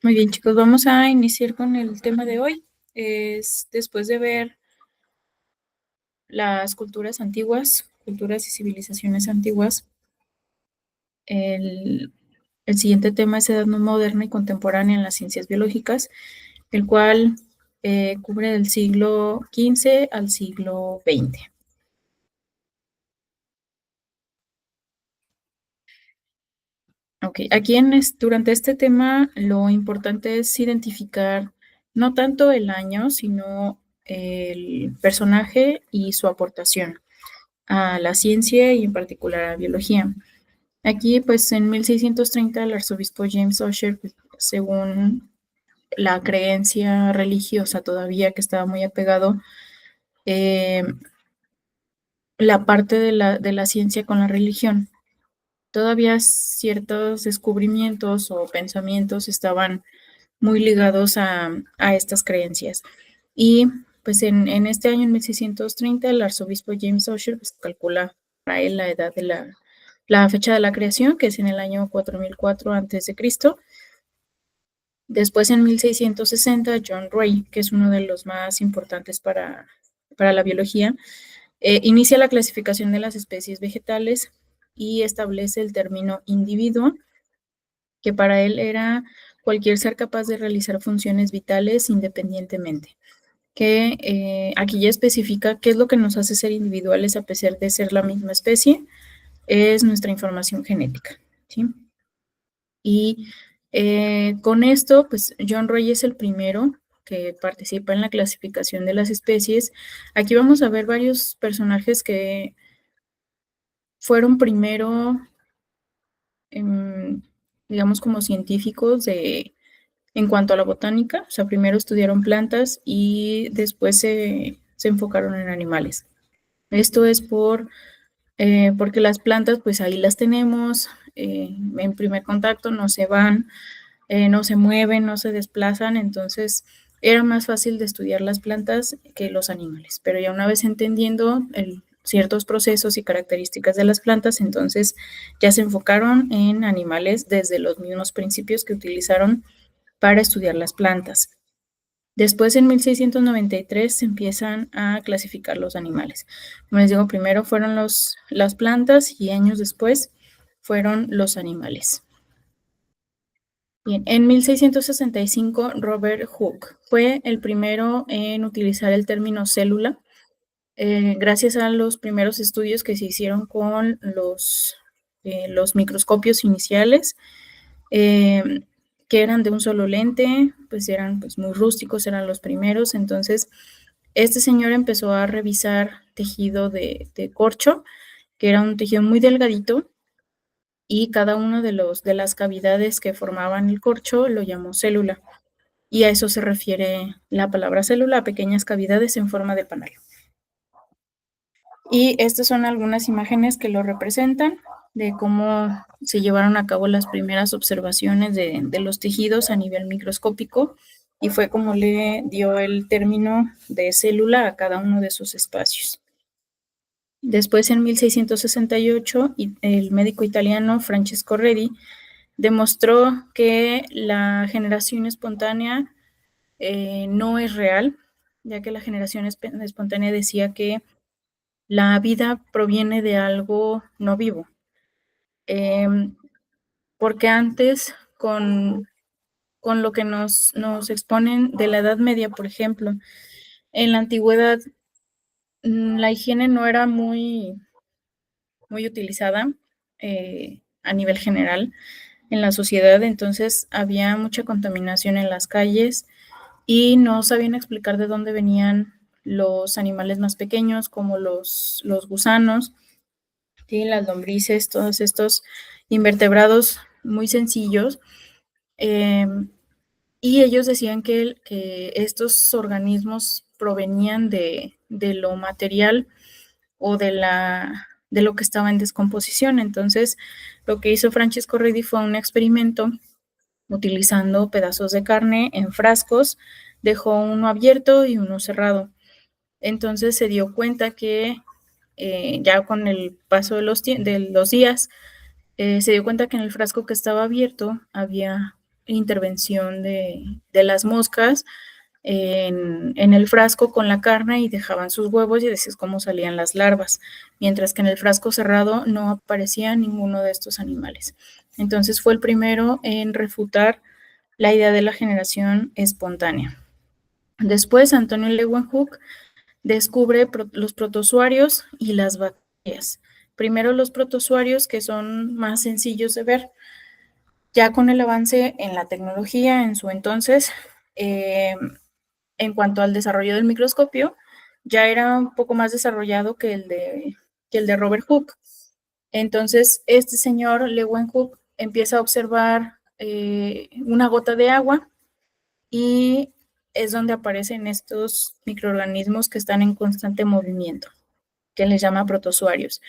Muy bien, chicos, vamos a iniciar con el tema de hoy. Es después de ver las culturas antiguas, culturas y civilizaciones antiguas, el, el siguiente tema es edad moderna y contemporánea en las ciencias biológicas, el cual cubre del siglo XV al siglo XX. Ok, aquí durante este tema lo importante es identificar no tanto el año, sino el personaje y su aportación a la ciencia y en particular a la biología. Aquí, pues en 1630, el arzobispo James Ussher, pues, según la creencia religiosa todavía que estaba muy apegado, eh, la parte de la ciencia con la religión. Todavía ciertos descubrimientos o pensamientos estaban muy ligados a estas creencias. Y pues en este año, en 1630, el arzobispo James Ussher pues, calcula para él la edad de la fecha de la creación, que es en el año 4004 a.C. Después, en 1660, John Ray, que es uno de los más importantes para la biología, inicia la clasificación de las especies vegetales y establece el término individuo, que para él era cualquier ser capaz de realizar funciones vitales independientemente, que aquí ya especifica qué es lo que nos hace ser individuales a pesar de ser la misma especie, es nuestra información genética, ¿sí? Y con esto, pues John Ray es el primero que participa en la clasificación de las especies. Aquí vamos a ver varios personajes que fueron primero, digamos, como científicos en cuanto a la botánica, o sea, primero estudiaron plantas y después se enfocaron en animales. Esto es porque las plantas, pues ahí las tenemos, en primer contacto no se van, no se mueven, no se desplazan, entonces era más fácil de estudiar las plantas que los animales. Pero ya una vez entendiendo ciertos procesos y características de las plantas, entonces ya se enfocaron en animales desde los mismos principios que utilizaron para estudiar las plantas. Después, en 1693, se empiezan a clasificar los animales. Como les digo, primero fueron las plantas y años después fueron los animales. Bien, en 1665, Robert Hooke fue el primero en utilizar el término célula, gracias a los primeros estudios que se hicieron con los microscopios iniciales, eh, que eran de un solo lente, pues eran pues, muy rústicos, eran los primeros. Entonces, este señor empezó a revisar tejido de corcho, que era un tejido muy delgadito, y cada uno de las cavidades que formaban el corcho lo llamó célula. Y a eso se refiere la palabra célula, a pequeñas cavidades en forma de panal. Y estas son algunas imágenes que lo representan, de cómo se llevaron a cabo las primeras observaciones de los tejidos a nivel microscópico, y fue como le dio el término de célula a cada uno de sus espacios. Después, en 1668, el médico italiano Francesco Redi demostró que la generación espontánea no es real, ya que la generación espontánea decía que la vida proviene de algo no vivo. Porque antes, con lo que nos exponen de la Edad Media, por ejemplo, en la antigüedad, la higiene no era muy utilizada a nivel general en la sociedad, entonces había mucha contaminación en las calles y no sabían explicar de dónde venían los animales más pequeños, como los gusanos, ¿sí? Las lombrices, todos estos invertebrados muy sencillos. Eh, y ellos decían que estos organismos provenían de lo material o de lo que estaba en descomposición. Entonces, lo que hizo Francesco Redi fue un experimento utilizando pedazos de carne en frascos, dejó uno abierto y uno cerrado. Entonces se dio cuenta que ya con el paso de los días, se dio cuenta que en el frasco que estaba abierto había intervención de las moscas en el frasco con la carne y dejaban sus huevos y así es como salían las larvas, mientras que en el frasco cerrado no aparecía ninguno de estos animales. Entonces fue el primero en refutar la idea de la generación espontánea. Después, Antonio Leeuwenhoek descubre los protozoarios y las bacterias. Primero los protozoarios, que son más sencillos de ver. Ya con el avance en la tecnología en su entonces, en cuanto al desarrollo del microscopio, ya era un poco más desarrollado que el de Robert Hooke. Entonces, este señor Leeuwenhoek empieza a observar una gota de agua y es donde aparecen estos microorganismos que están en constante movimiento, que les llama protozoarios.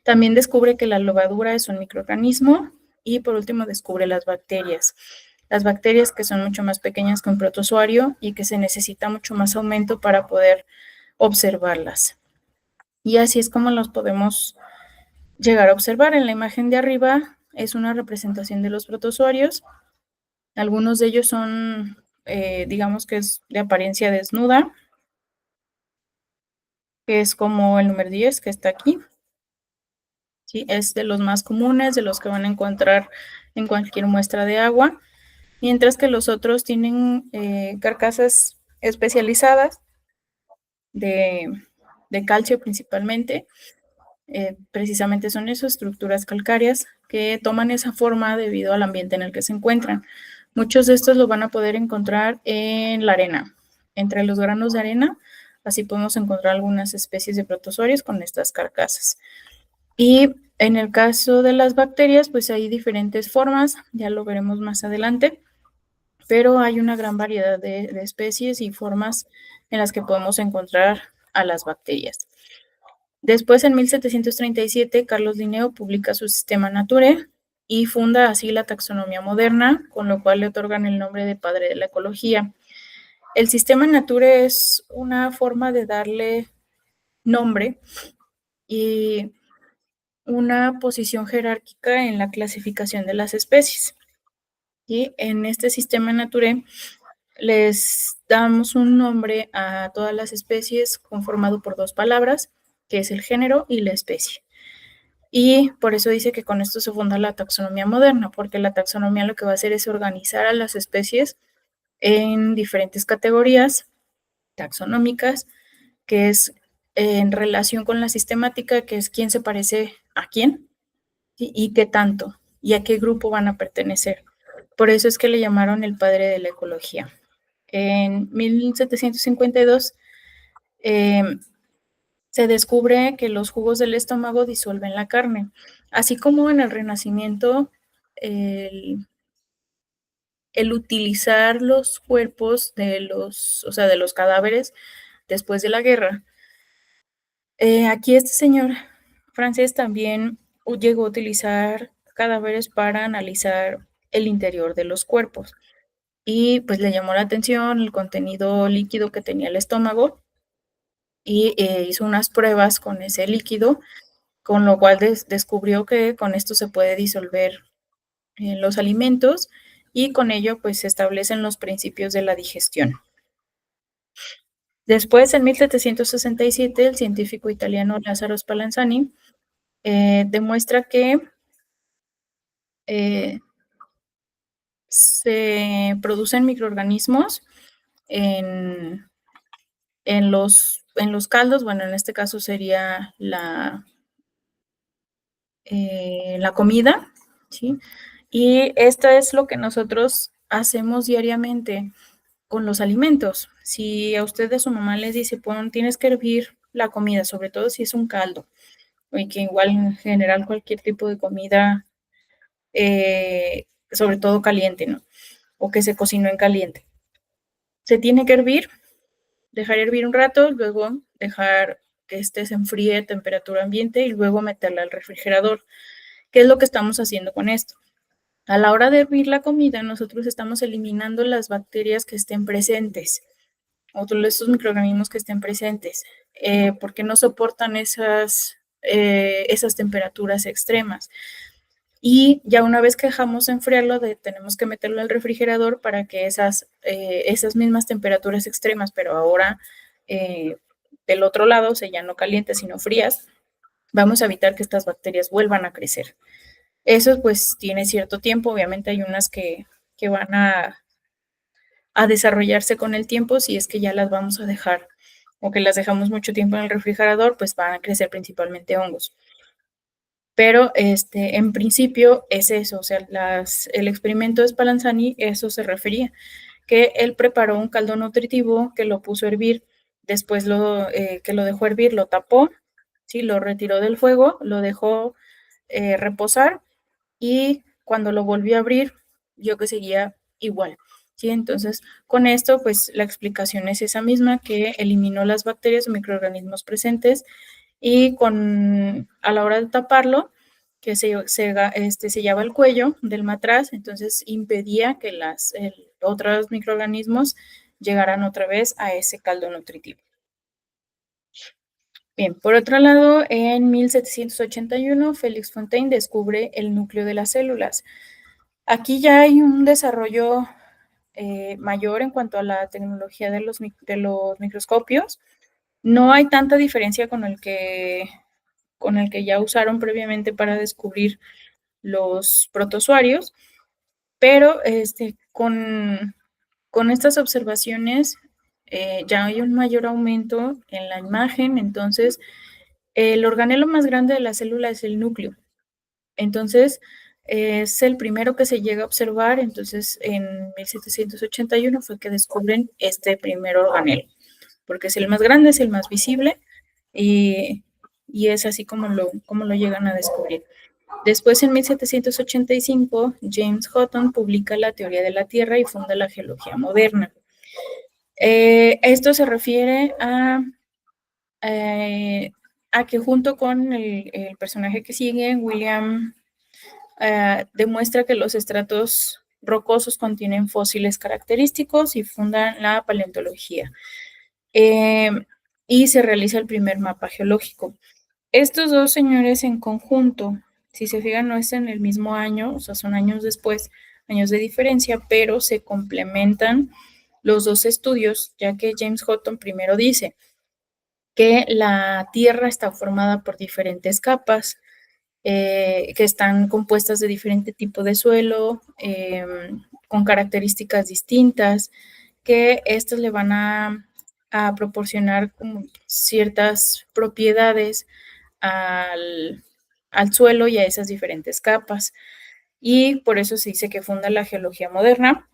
También descubre que la levadura es un microorganismo y por último descubre las bacterias. Las bacterias que son mucho más pequeñas que un protozoario y que se necesita mucho más aumento para poder observarlas. Y así es como los podemos llegar a observar. En la imagen de arriba es una representación de los protozoarios. Algunos de ellos son, digamos que es de apariencia desnuda, que es como el número 10 que está aquí. ¿Sí? Es de los más comunes, de los que van a encontrar en cualquier muestra de agua, mientras que los otros tienen carcasas especializadas de calcio principalmente. Precisamente son esas estructuras calcáreas que toman esa forma debido al ambiente en el que se encuentran. Muchos de estos lo van a poder encontrar en la arena, entre los granos de arena, así podemos encontrar algunas especies de protozoarios con estas carcasas. Y en el caso de las bacterias, pues hay diferentes formas, ya lo veremos más adelante, pero hay una gran variedad de especies y formas en las que podemos encontrar a las bacterias. Después, en 1737, Carlos Linneo publica su Sistema Naturae y funda así la taxonomía moderna, con lo cual le otorgan el nombre de padre de la ecología. El Sistema Naturae es una forma de darle nombre y una posición jerárquica en la clasificación de las especies. Y en este Sistema Naturae les damos un nombre a todas las especies conformado por dos palabras, que es el género y la especie. Y por eso dice que con esto se funda la taxonomía moderna, porque la taxonomía lo que va a hacer es organizar a las especies en diferentes categorías taxonómicas, que es en relación con la sistemática, que es quién se parece a quién, ¿sí? Y qué tanto, y a qué grupo van a pertenecer. Por eso es que le llamaron el padre de la ecología. En 1752 se descubre que los jugos del estómago disuelven la carne, así como en el Renacimiento el utilizar los cuerpos de los cadáveres después de la guerra. Aquí este señor francés también llegó a utilizar cadáveres para analizar el interior de los cuerpos y pues le llamó la atención el contenido líquido que tenía el estómago y hizo unas pruebas con ese líquido, con lo cual descubrió que con esto se puede disolver los alimentos y con ello pues se establecen los principios de la digestión. Después, en 1767, el científico italiano Lazzaro Spallanzani demuestra que se producen microorganismos en los caldos, bueno, en este caso sería la comida, ¿sí? Y esto es lo que nosotros hacemos diariamente con los alimentos. Si a ustedes su mamá les dice, tienes que hervir la comida, sobre todo si es un caldo, y que igual en general cualquier tipo de comida, sobre todo caliente, ¿no? O que se cocinó en caliente. Se tiene que hervir, dejar hervir un rato, luego dejar que se enfríe a temperatura ambiente y luego meterla al refrigerador. ¿Qué es lo que estamos haciendo con esto? A la hora de hervir la comida, nosotros estamos eliminando las bacterias que estén presentes, o todos estos microorganismos que estén presentes, porque no soportan esas temperaturas extremas. Y ya una vez que dejamos enfriarlo, tenemos que meterlo al refrigerador para que esas mismas temperaturas extremas, pero ahora del otro lado, o sea, ya no calientes, sino frías, vamos a evitar que estas bacterias vuelvan a crecer. Eso pues tiene cierto tiempo, obviamente hay unas que van a desarrollarse con el tiempo, si es que ya las vamos a dejar o que las dejamos mucho tiempo en el refrigerador, pues van a crecer principalmente hongos. Pero en principio es eso, o sea, el experimento de Spallanzani, eso se refería, que él preparó un caldo nutritivo, que lo puso a hervir, después que lo dejó hervir, lo tapó, ¿sí? Lo retiró del fuego, lo dejó reposar y cuando lo volvió a abrir, yo que seguía igual. ¿Sí? Entonces, con esto, pues la explicación es esa misma, que eliminó las bacterias o microorganismos presentes y a la hora de taparlo, que sellaba el cuello del matraz, entonces impedía que otros microorganismos llegaran otra vez a ese caldo nutritivo. Bien, por otro lado, en 1781, Félix Fontaine descubre el núcleo de las células. Aquí ya hay un desarrollo mayor en cuanto a la tecnología de los microscopios. No hay tanta diferencia con el que ya usaron previamente para descubrir los protozoarios, pero con estas observaciones ya hay un mayor aumento en la imagen, entonces el organelo más grande de la célula es el núcleo. Entonces, es el primero que se llega a observar, entonces en 1781 fue que descubren este primer organelo, porque es el más grande, es el más visible y es así como lo llegan a descubrir. Después, en 1785, James Hutton publica la teoría de la Tierra y funda la geología moderna. Esto se refiere a que junto con el personaje que sigue, William, demuestra que los estratos rocosos contienen fósiles característicos y fundan la paleontología. Y se realiza el primer mapa geológico. Estos dos señores en conjunto, si se fijan, no es en el mismo año, o sea, son años después, años de diferencia, pero se complementan los dos estudios, ya que James Hutton primero dice que la Tierra está formada por diferentes capas, que están compuestas de diferente tipo de suelo, con características distintas, que estas le van a proporcionar como ciertas propiedades al suelo y a esas diferentes capas. Y por eso se dice que funda la geología moderna,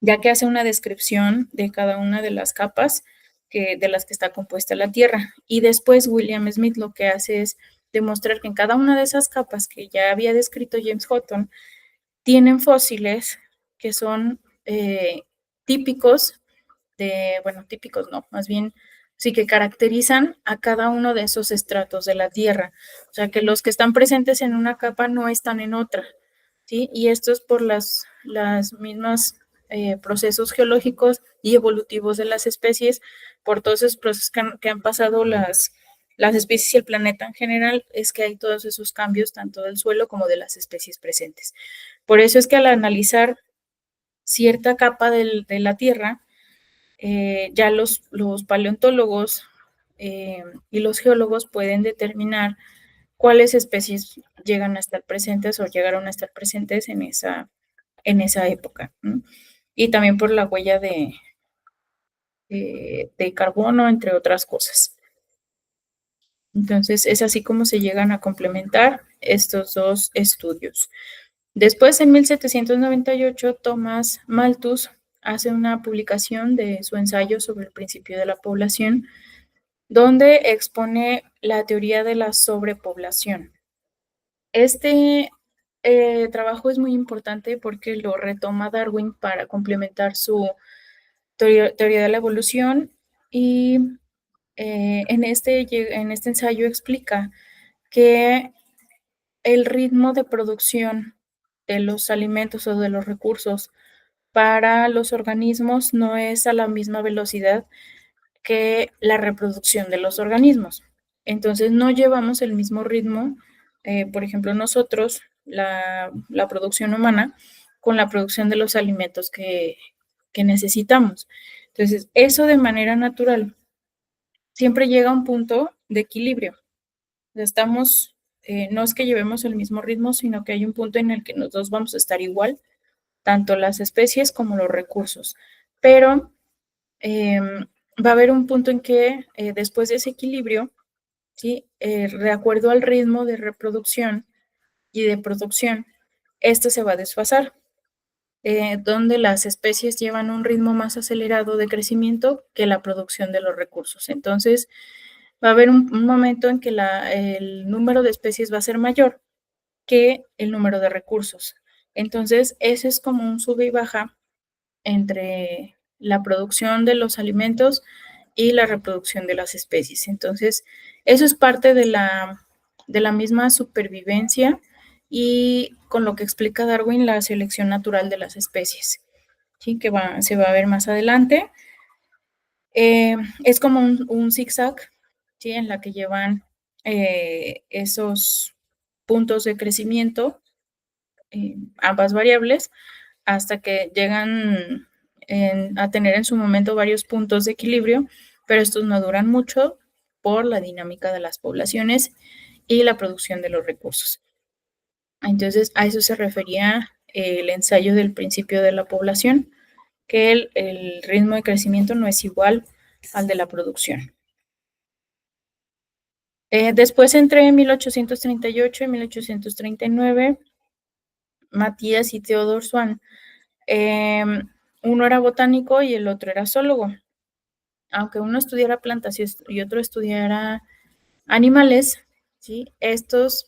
ya que hace una descripción de cada una de las capas de las que está compuesta la Tierra. Y después William Smith lo que hace es demostrar que en cada una de esas capas que ya había descrito James Hutton, tienen fósiles que son típicos típicos no, más bien sí que caracterizan a cada uno de esos estratos de la Tierra. O sea, que los que están presentes en una capa no están en otra, ¿sí? Y esto es por las mismas procesos geológicos y evolutivos de las especies, por todos esos procesos que han pasado las especies y el planeta en general, es que hay todos esos cambios, tanto del suelo como de las especies presentes. Por eso es que al analizar cierta capa de la Tierra, ya los paleontólogos y los geólogos pueden determinar cuáles especies llegan a estar presentes o llegaron a estar presentes en esa época, ¿no? Y también por la huella de carbono, entre otras cosas. Entonces, es así como se llegan a complementar estos dos estudios. Después, en 1798, Thomas Malthus hace una publicación de su ensayo sobre el principio de la población, donde expone la teoría de la sobrepoblación. Este trabajo es muy importante porque lo retoma Darwin para complementar su teoría de la evolución y en este ensayo explica que el ritmo de producción de los alimentos o de los recursos para los organismos no es a la misma velocidad que la reproducción de los organismos. Entonces no llevamos el mismo ritmo. Por ejemplo, nosotros la producción humana con la producción de los alimentos que necesitamos. Entonces, eso de manera natural siempre llega a un punto de equilibrio. Estamos, no es que llevemos el mismo ritmo, sino que hay un punto en el que los dos vamos a estar igual, tanto las especies como los recursos. Pero va a haber un punto en que después de ese equilibrio, ¿sí? De acuerdo al ritmo de reproducción y de producción, este se va a desfasar, donde las especies llevan un ritmo más acelerado de crecimiento que la producción de los recursos. Entonces, va a haber un momento en que el número de especies va a ser mayor que el número de recursos. Entonces, ese es como un sube y baja entre la producción de los alimentos y la reproducción de las especies. Entonces, eso es parte de la misma supervivencia y con lo que explica Darwin la selección natural de las especies, ¿sí? Se va a ver más adelante. Es como un zigzag, ¿sí? En la que llevan esos puntos de crecimiento, ambas variables, hasta que llegan a tener en su momento varios puntos de equilibrio, pero estos no duran mucho por la dinámica de las poblaciones y la producción de los recursos. Entonces, a eso se refería el ensayo del principio de la población, que el ritmo de crecimiento no es igual al de la producción. Después, entre 1838 y 1839, Matías y Theodor Swan, uno era botánico y el otro era zoólogo. Aunque uno estudiara plantas y otro estudiara animales, ¿sí? Estos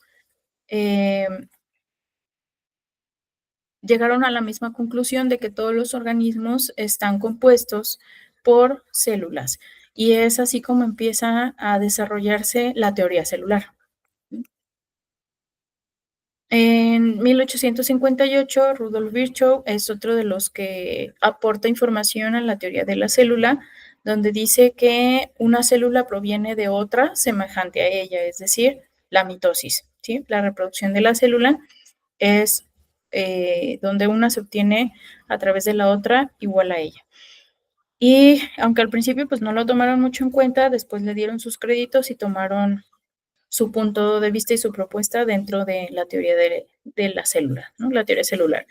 llegaron a la misma conclusión de que todos los organismos están compuestos por células. Y es así como empieza a desarrollarse la teoría celular. En 1858, Rudolf Virchow es otro de los que aporta información a la teoría de la célula, donde dice que una célula proviene de otra semejante a ella, es decir, la mitosis, ¿sí? La reproducción de la célula es donde una se obtiene a través de la otra igual a ella. Y aunque al principio pues no lo tomaron mucho en cuenta, después le dieron sus créditos y tomaron su punto de vista y su propuesta dentro de la teoría de la célula, ¿no? La teoría celular.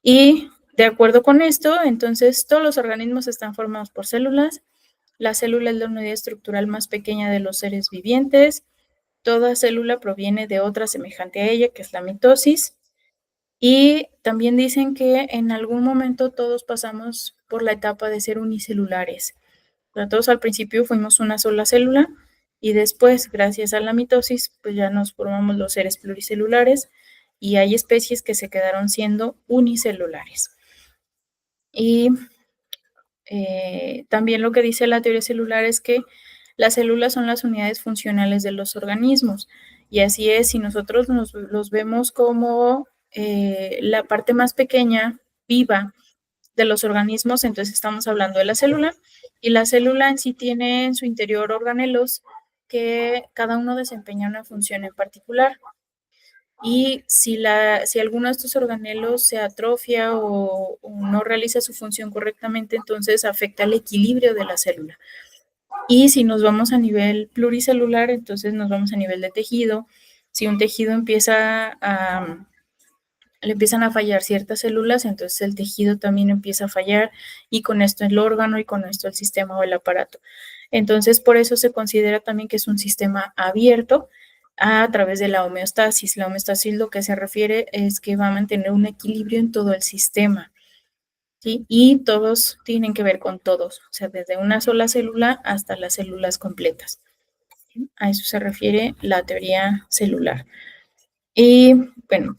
Y de acuerdo con esto, entonces todos los organismos están formados por células. La célula es la unidad estructural más pequeña de los seres vivientes. Toda célula proviene de otra semejante a ella, que es la mitosis. Y también dicen que en algún momento todos pasamos por la etapa de ser unicelulares. O sea, todos al principio fuimos una sola célula y después, gracias a la mitosis, pues ya nos formamos los seres pluricelulares y hay especies que se quedaron siendo unicelulares. Y también lo que dice la teoría celular es que las células son las unidades funcionales de los organismos. Y así es, si nosotros los vemos como la parte más pequeña, viva, de los organismos, entonces estamos hablando de la célula. Y la célula en sí tiene en su interior organelos que cada uno desempeña una función en particular. Y si alguno de estos organelos se atrofia o no realiza su función correctamente, entonces afecta el equilibrio de la célula. Y si nos vamos a nivel pluricelular, entonces nos vamos a nivel de tejido. Si un tejido le empiezan a fallar ciertas células, entonces el tejido también empieza a fallar y con esto el órgano y con esto el sistema o el aparato. Entonces, por eso se considera también que es un sistema abierto a través de la homeostasis. La homeostasis lo que se refiere es que va a mantener un equilibrio en todo el sistema, ¿sí? Y todos tienen que ver con todos, o sea, desde una sola célula hasta las células completas. A eso se refiere la teoría celular. Y bueno,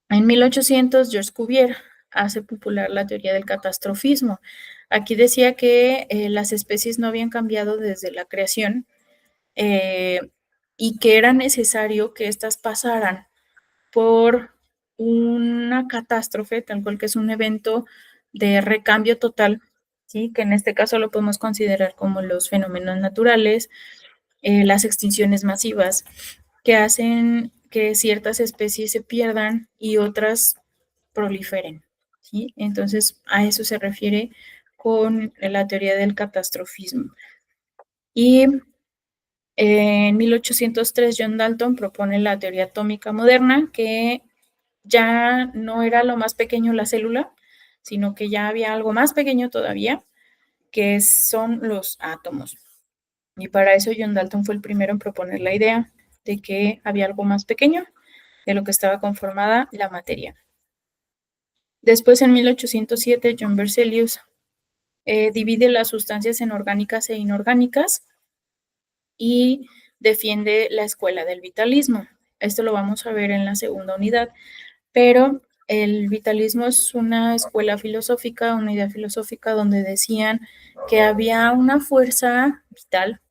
en 1800, Georges Cuvier hace popular la teoría del catastrofismo. Aquí decía que las especies no habían cambiado desde la creación y que era necesario que éstas pasaran por una catástrofe, tal cual que es un evento de recambio total, ¿sí? Que en este caso lo podemos considerar como los fenómenos naturales, las extinciones masivas, que hacen que ciertas especies se pierdan y otras proliferen, ¿sí? Entonces, a eso se refiere con la teoría del catastrofismo. Y en 1803, John Dalton propone la teoría atómica moderna, que ya no era lo más pequeño la célula, sino que ya había algo más pequeño todavía, que son los átomos. Y para eso John Dalton fue el primero en proponer la idea de que había algo más pequeño de lo que estaba conformada la materia. Después, en 1807, John Berzelius divide las sustancias en orgánicas e inorgánicas y defiende la escuela del vitalismo. Esto lo vamos a ver en la segunda unidad, pero el vitalismo es una escuela filosófica, una idea filosófica donde decían que había una fuerza vital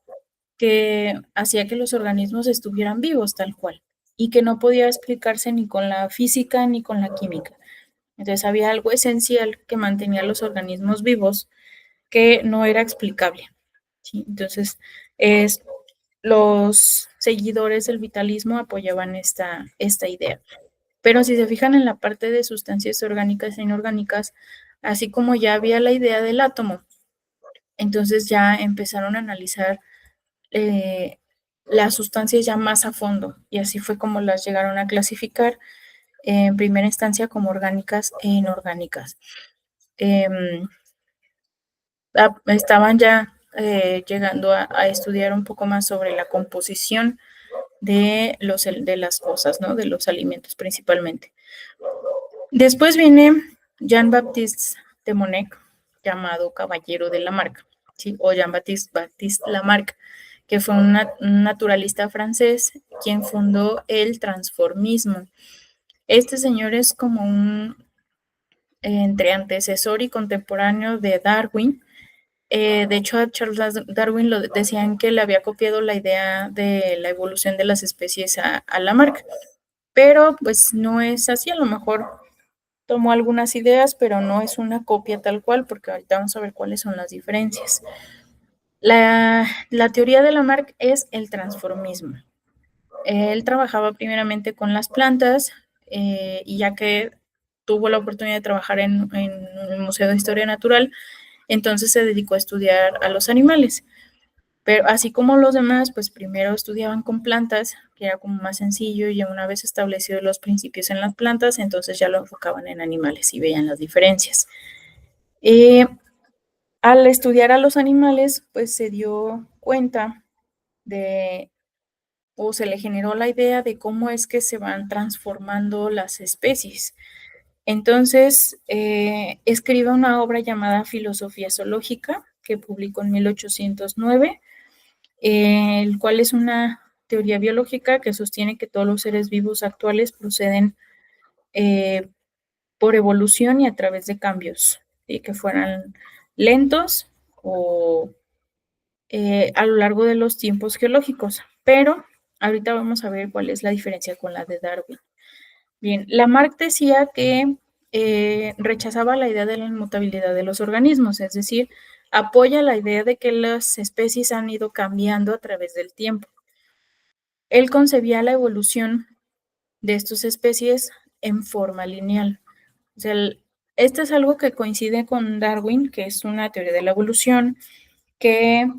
que hacía que los organismos estuvieran vivos tal cual y que no podía explicarse ni con la física ni con la química. Entonces había algo esencial que mantenía a los organismos vivos que no era explicable, ¿sí? Entonces, los seguidores del vitalismo apoyaban esta idea. Pero si se fijan en la parte de sustancias orgánicas e inorgánicas, así como ya había la idea del átomo, entonces ya empezaron a analizar las sustancias ya más a fondo, y así fue como las llegaron a clasificar en primera instancia como orgánicas e inorgánicas. Estaban ya llegando a estudiar un poco más sobre la composición de las cosas, ¿no? De los alimentos principalmente. Después viene Jean-Baptiste de Monnet, llamado Caballero de Lamarck, ¿sí? O Jean-Baptiste Lamarck, que fue un naturalista francés quien fundó el transformismo. Este señor es como un entre antecesor y contemporáneo de Darwin. De hecho, a Charles Darwin lo decían que le había copiado la idea de la evolución de las especies a Lamarck, pero pues no es así. A lo mejor tomó algunas ideas, pero no es una copia tal cual, porque ahorita vamos a ver cuáles son las diferencias. La teoría de Lamarck es el transformismo. Él trabajaba primeramente con las plantas y ya que tuvo la oportunidad de trabajar en el Museo de Historia Natural, entonces se dedicó a estudiar a los animales. Pero así como los demás, pues primero estudiaban con plantas, que era como más sencillo, y una vez establecidos los principios en las plantas, entonces ya lo enfocaban en animales y veían las diferencias. Al estudiar a los animales, pues se dio cuenta o se le generó la idea de cómo es que se van transformando las especies. Entonces, escribe una obra llamada Filosofía Zoológica, que publicó en 1809, el cual es una teoría biológica que sostiene que todos los seres vivos actuales proceden por evolución y a través de cambios, que fueran lentos o a lo largo de los tiempos geológicos. Pero ahorita vamos a ver cuál es la diferencia con la de Darwin. Bien, Lamarck decía que rechazaba la idea de la inmutabilidad de los organismos, es decir, apoya la idea de que las especies han ido cambiando a través del tiempo. Él concebía la evolución de estas especies en forma lineal. O sea, esto es algo que coincide con Darwin, que es una teoría de la evolución que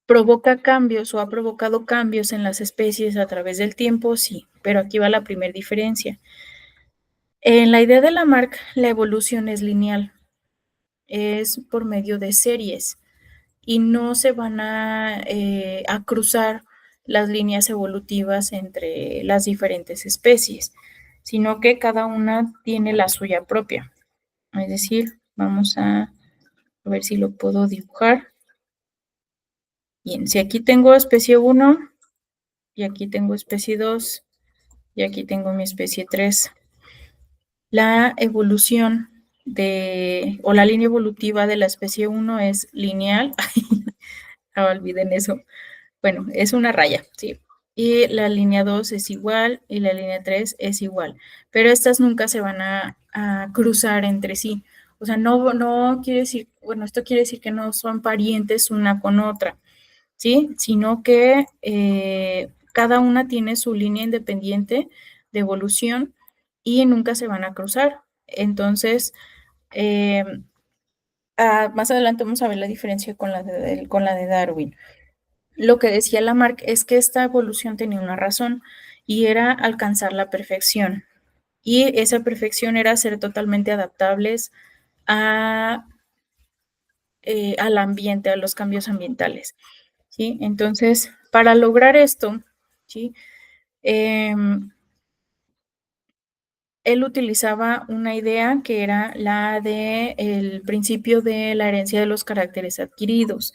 provoca cambios o ha provocado cambios en las especies a través del tiempo, sí, pero aquí va la primera diferencia. En la idea de Lamarck, la evolución es lineal, es por medio de series y no se van a cruzar las líneas evolutivas entre las diferentes especies, sino que cada una tiene la suya propia. Es decir, vamos a ver si lo puedo dibujar. Bien, si aquí tengo especie 1 y aquí tengo especie 2 y aquí tengo mi especie 3, la evolución o la línea evolutiva de la especie 1 es lineal. No olviden eso. Bueno, es una raya, ¿sí? Y la línea 2 es igual y la línea 3 es igual, pero estas nunca se van a cruzar entre sí. O sea, no quiere decir, bueno, esto quiere decir que no son parientes una con otra. ¿sí? Sino que cada una tiene su línea independiente de evolución y nunca se van a cruzar. Entonces, más adelante vamos a ver la diferencia con la de Darwin. Lo que decía Lamarck es que esta evolución tenía una razón y era alcanzar la perfección. Y esa perfección era ser totalmente adaptables a, al ambiente, a los cambios ambientales. ¿Sí? Entonces, para lograr esto, ¿sí? Él utilizaba una idea que era la del principio de la herencia de los caracteres adquiridos.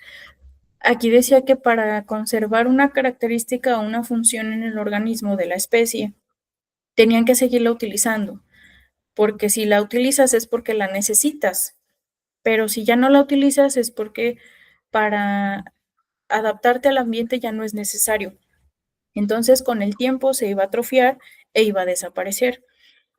Aquí decía que para conservar una característica o una función en el organismo de la especie, tenían que seguirla utilizando, porque si la utilizas es porque la necesitas, pero si ya no la utilizas es porque para adaptarte al ambiente ya no es necesario. Entonces, con el tiempo se iba a atrofiar e iba a desaparecer,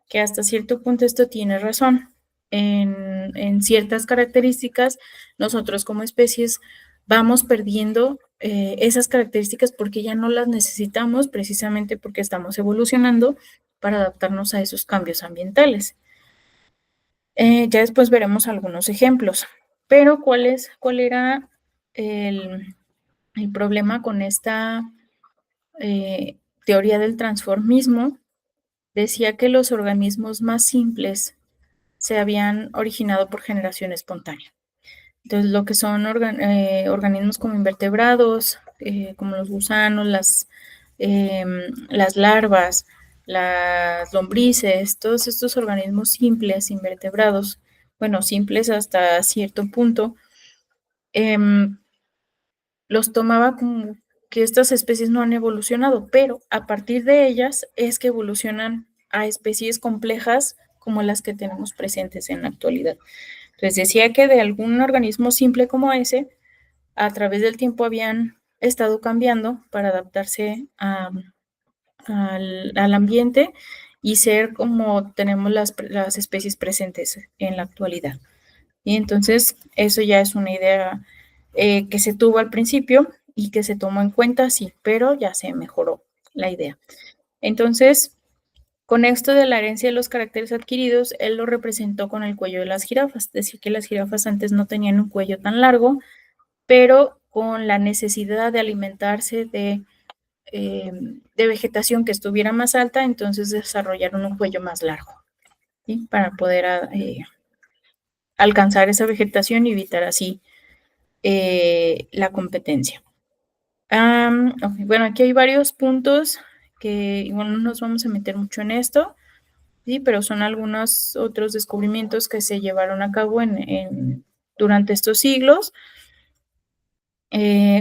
que hasta cierto punto esto tiene razón. En ciertas características, nosotros como especies vamos perdiendo esas características porque ya no las necesitamos, precisamente porque estamos evolucionando para adaptarnos a esos cambios ambientales. Ya después veremos algunos ejemplos, pero ¿cuál era el problema con esta teoría del transformismo? Decía que los organismos más simples se habían originado por generación espontánea. Entonces, lo que son organismos como invertebrados, como los gusanos, las larvas, las lombrices, todos estos organismos simples, invertebrados, bueno, simples hasta cierto punto, los tomaba como que estas especies no han evolucionado, pero a partir de ellas es que evolucionan a especies complejas como las que tenemos presentes en la actualidad. Les decía que de algún organismo simple como ese, a través del tiempo habían estado cambiando para adaptarse al ambiente y ser como tenemos las especies presentes en la actualidad. Y entonces eso ya es una idea que se tuvo al principio y que se tomó en cuenta, sí, pero ya se mejoró la idea. Entonces, con esto de la herencia de los caracteres adquiridos, él lo representó con el cuello de las jirafas. Es decir, que las jirafas antes no tenían un cuello tan largo, pero con la necesidad de alimentarse de vegetación que estuviera más alta, entonces desarrollaron un cuello más largo, ¿sí? Para poder alcanzar esa vegetación y evitar así la competencia. Okay, bueno, aquí hay varios puntos que igual no nos vamos a meter mucho en esto, ¿sí? Pero son algunos otros descubrimientos que se llevaron a cabo durante estos siglos,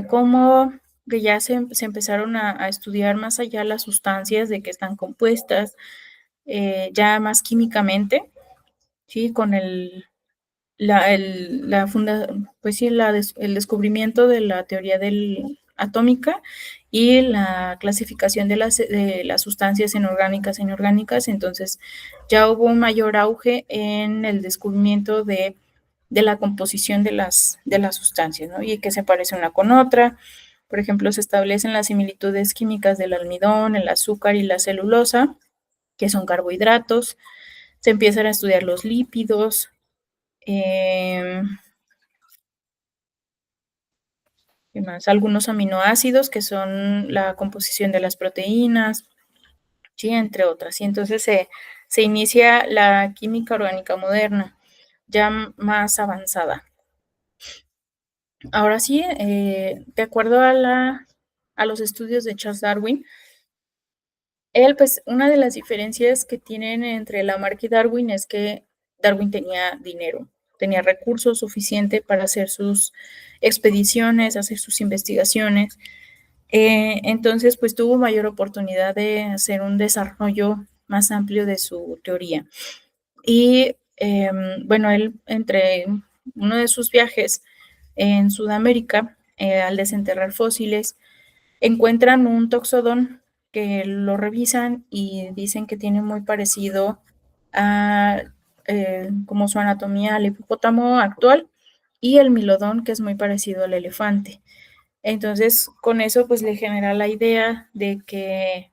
como que ya se empezaron a estudiar más allá las sustancias de que están compuestas, ya más químicamente, ¿sí? Con pues sí, el descubrimiento de la teoría atómica y la clasificación de las sustancias inorgánicas e inorgánicas, entonces ya hubo un mayor auge en el descubrimiento de la composición de las sustancias, ¿no? Y que se parece una con otra. Por ejemplo, se establecen las similitudes químicas del almidón, el azúcar y la celulosa, que son carbohidratos. Se empiezan a estudiar los lípidos, ¿qué más? Algunos aminoácidos que son la composición de las proteínas, ¿sí? Entre otras. Y entonces se inicia la química orgánica moderna, ya más avanzada. Ahora sí, de acuerdo a los estudios de Charles Darwin, él, pues, una de las diferencias que tienen entre Lamarck y Darwin es que Darwin tenía dinero, tenía recursos suficientes para hacer sus expediciones, hacer sus investigaciones. Entonces, pues tuvo mayor oportunidad de hacer un desarrollo más amplio de su teoría. Y bueno, él, entre uno de sus viajes en Sudamérica, al desenterrar fósiles, encuentran un toxodón que lo revisan y dicen que tiene muy parecido a como su anatomía al hipopótamo actual y el milodón, que es muy parecido al elefante. Entonces, con eso, pues le genera la idea de que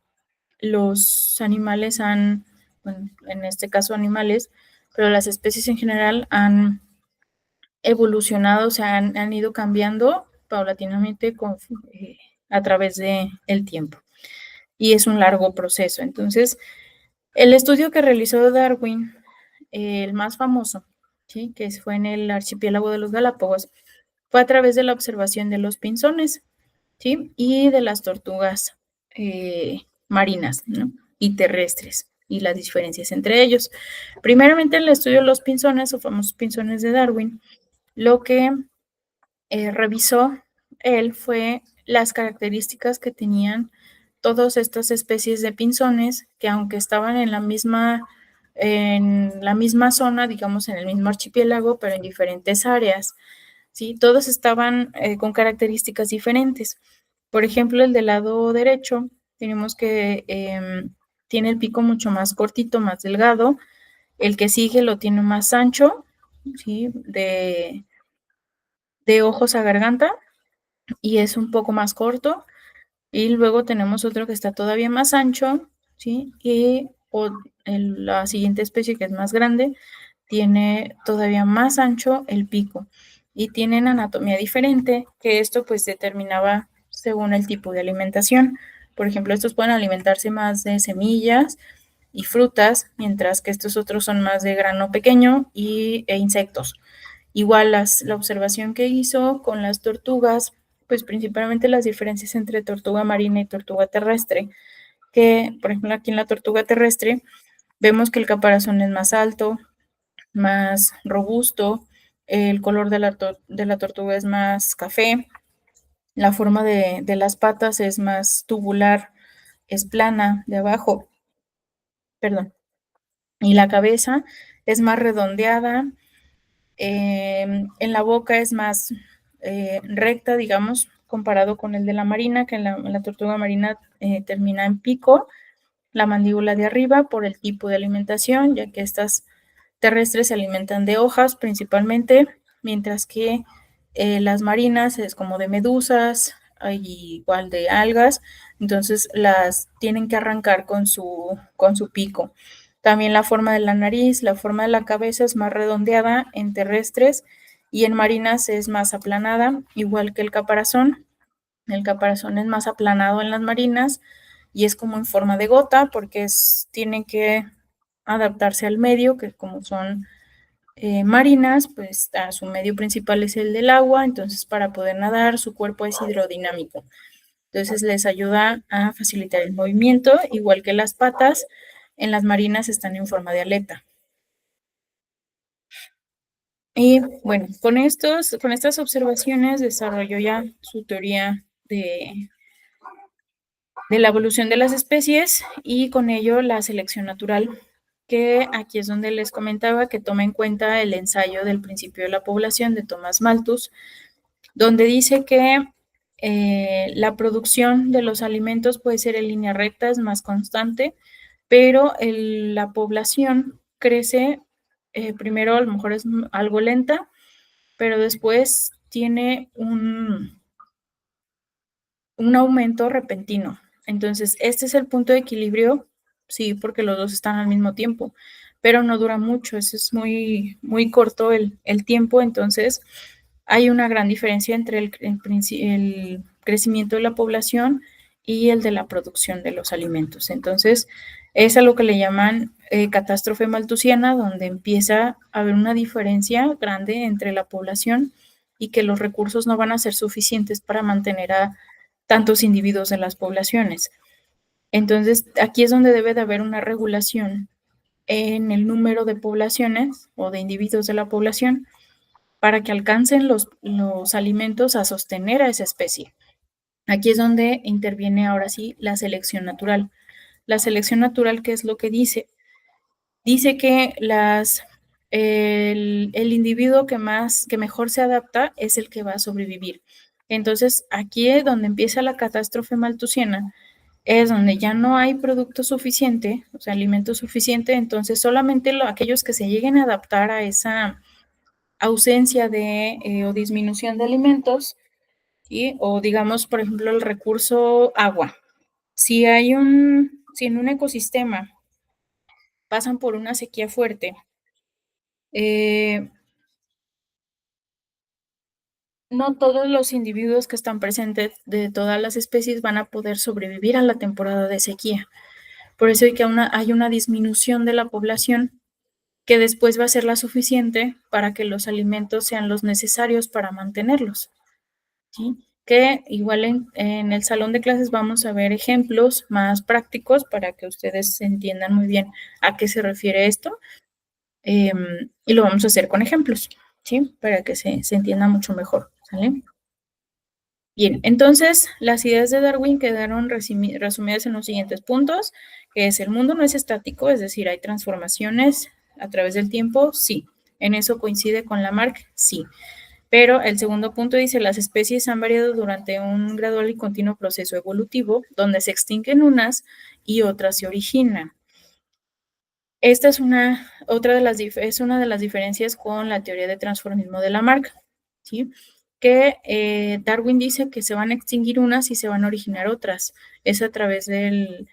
los animales bueno, en este caso animales, pero las especies en general han evolucionado, o sea, han ido cambiando paulatinamente a través del tiempo. Y es un largo proceso. Entonces, el estudio que realizó Darwin, el más famoso, ¿sí? Que fue en el archipiélago de los Galápagos, fue a través de la observación de los pinzones, ¿sí? Y de las tortugas marinas, ¿no? Y terrestres, y las diferencias entre ellos. Primeramente, el estudio de los pinzones, o famosos pinzones de Darwin, lo que revisó él fue las características que tenían todas estas especies de pinzones, que aunque estaban en la misma zona, digamos en el mismo archipiélago, pero en diferentes áreas, ¿sí? Todos estaban con características diferentes. Por ejemplo, el del lado derecho, tenemos que tiene el pico mucho más cortito, más delgado. El que sigue lo tiene más ancho, ¿sí? De ojos a garganta, y es un poco más corto. Y luego tenemos otro que está todavía más ancho, ¿sí? Y la siguiente especie, que es más grande, tiene todavía más ancho el pico y tienen anatomía diferente, que esto pues determinaba según el tipo de alimentación. Por ejemplo, estos pueden alimentarse más de semillas y frutas, mientras que estos otros son más de grano pequeño e insectos. Igual la observación que hizo con las tortugas, pues principalmente las diferencias entre tortuga marina y tortuga terrestre, que por ejemplo aquí en la tortuga terrestre vemos que el caparazón es más alto, más robusto, el color de la tortuga es más café, la forma de las patas es más tubular, es plana de abajo, perdón, y la cabeza es más redondeada, en la boca es más recta, digamos, comparado con el de la marina, que en la tortuga marina termina en pico, la mandíbula de arriba por el tipo de alimentación, ya que estas terrestres se alimentan de hojas principalmente, mientras que las marinas es como de medusas, igual de algas, entonces las tienen que arrancar con su pico. También la forma de la nariz, la forma de la cabeza es más redondeada en terrestres y en marinas es más aplanada, igual que el caparazón. El caparazón es más aplanado en las marinas y es como en forma de gota porque tienen que adaptarse al medio, que como son marinas, pues su medio principal es el del agua, entonces para poder nadar su cuerpo es hidrodinámico. Entonces les ayuda a facilitar el movimiento, igual que las patas en las marinas están en forma de aleta. Y bueno, con estas observaciones desarrolló ya su teoría de la evolución de las especies y con ello la selección natural, que aquí es donde les comentaba que toma en cuenta el ensayo del principio de la población de Thomas Malthus, donde dice que la producción de los alimentos puede ser en línea recta, es más constante, pero la población crece, primero a lo mejor es algo lenta, pero después tiene un aumento repentino. Entonces, este es el punto de equilibrio, sí, porque los dos están al mismo tiempo, pero no dura mucho, eso es muy corto el tiempo, entonces hay una gran diferencia entre el crecimiento de la población y el de la producción de los alimentos. Entonces, es a lo que le llaman catástrofe malthusiana, donde empieza a haber una diferencia grande entre la población y que los recursos no van a ser suficientes para mantener a tantos individuos de las poblaciones. Entonces, aquí es donde debe de haber una regulación en el número de poblaciones o de individuos de la población para que alcancen los alimentos a sostener a esa especie. Aquí es donde interviene ahora sí la selección natural. La selección natural, ¿qué es lo que dice? Dice que el individuo que mejor se adapta es el que va a sobrevivir. Entonces, aquí es donde empieza la catástrofe malthusiana, es donde ya no hay producto suficiente, o sea, alimento suficiente, entonces solamente aquellos que se lleguen a adaptar a esa ausencia o disminución de alimentos ¿sí? O digamos, por ejemplo, el recurso agua. Si en un ecosistema pasan por una sequía fuerte, eh, no todos los individuos que están presentes de todas las especies van a poder sobrevivir a la temporada de sequía. Por eso hay una disminución de la población que después va a ser la suficiente para que los alimentos sean los necesarios para mantenerlos, ¿sí? Que igual en el salón de clases vamos a ver ejemplos más prácticos para que ustedes entiendan muy bien a qué se refiere esto, y lo vamos a hacer con ejemplos, ¿sí? Para que se entienda mucho mejor, ¿sale? Bien, entonces las ideas de Darwin quedaron resumidas en los siguientes puntos, que es el mundo no es estático, es decir, hay transformaciones a través del tiempo, sí. En eso coincide con Lamarck, sí. Pero el segundo punto dice, las especies han variado durante un gradual y continuo proceso evolutivo, donde se extinguen unas y otras se originan. Esta es una de las diferencias con la teoría de transformismo de Lamarck, ¿sí? Que Darwin dice que se van a extinguir unas y se van a originar otras. Es a través del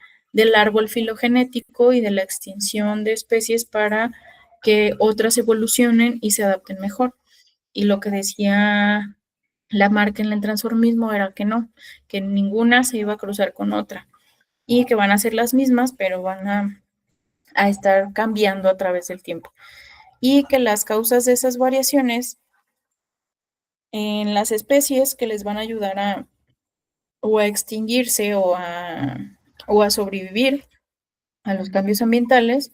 árbol filogenético y de la extinción de especies para que otras evolucionen y se adapten mejor. Y lo que decía Lamarck en el transformismo era que no, que ninguna se iba a cruzar con otra y que van a ser las mismas, pero van a estar cambiando a través del tiempo. Y que las causas de esas variaciones en las especies que les van a ayudar o a extinguirse o a sobrevivir a los cambios ambientales,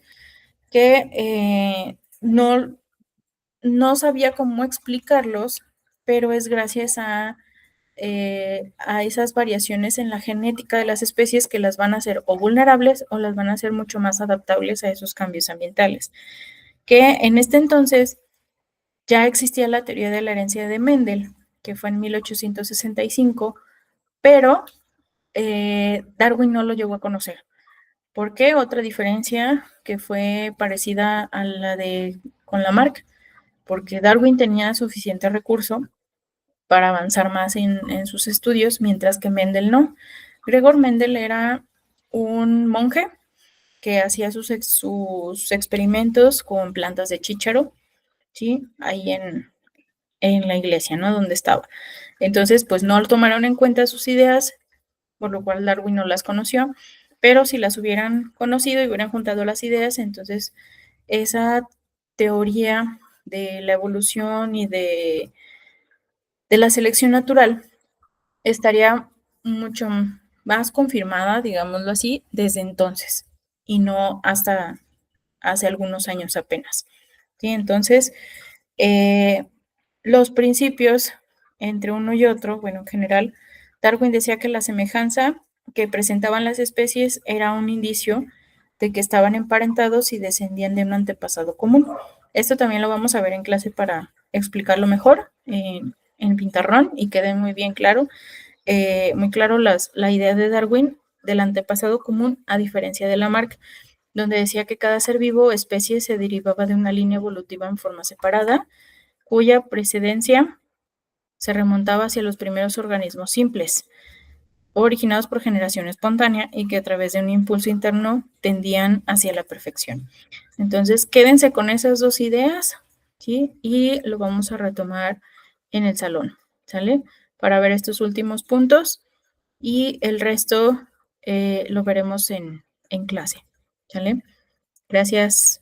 que no sabía cómo explicarlos, pero es gracias a esas variaciones en la genética de las especies que las van a hacer o vulnerables o las van a hacer mucho más adaptables a esos cambios ambientales. Que en este entonces ya existía la teoría de la herencia de Mendel, que fue en 1865, pero Darwin no lo llegó a conocer. ¿Por qué? Otra diferencia que fue parecida a la de con Lamarck, porque Darwin tenía suficiente recurso para avanzar más en sus estudios, mientras que Mendel no. Gregor Mendel era un monje que hacía sus experimentos con plantas de chícharo, ¿sí? Ahí en la iglesia, ¿no? Donde estaba. Entonces, pues no tomaron en cuenta sus ideas, por lo cual Darwin no las conoció, pero si las hubieran conocido y hubieran juntado las ideas, entonces esa teoría de la evolución y de la selección natural estaría mucho más confirmada, digámoslo así, desde entonces y no hasta hace algunos años apenas. ¿Sí? Entonces, eh, los principios entre uno y otro, bueno, en general, Darwin decía que la semejanza que presentaban las especies era un indicio de que estaban emparentados y descendían de un antepasado común. Esto también lo vamos a ver en clase para explicarlo mejor en Pintarrón y quede muy claro la idea de Darwin del antepasado común a diferencia de Lamarck, donde decía que cada ser vivo o especie se derivaba de una línea evolutiva en forma separada, cuya precedencia se remontaba hacia los primeros organismos simples, originados por generación espontánea y que a través de un impulso interno tendían hacia la perfección. Entonces, quédense con esas dos ideas, ¿sí? Y lo vamos a retomar en el salón, ¿sale? Para ver estos últimos puntos y el resto lo veremos en clase, ¿sale? Gracias.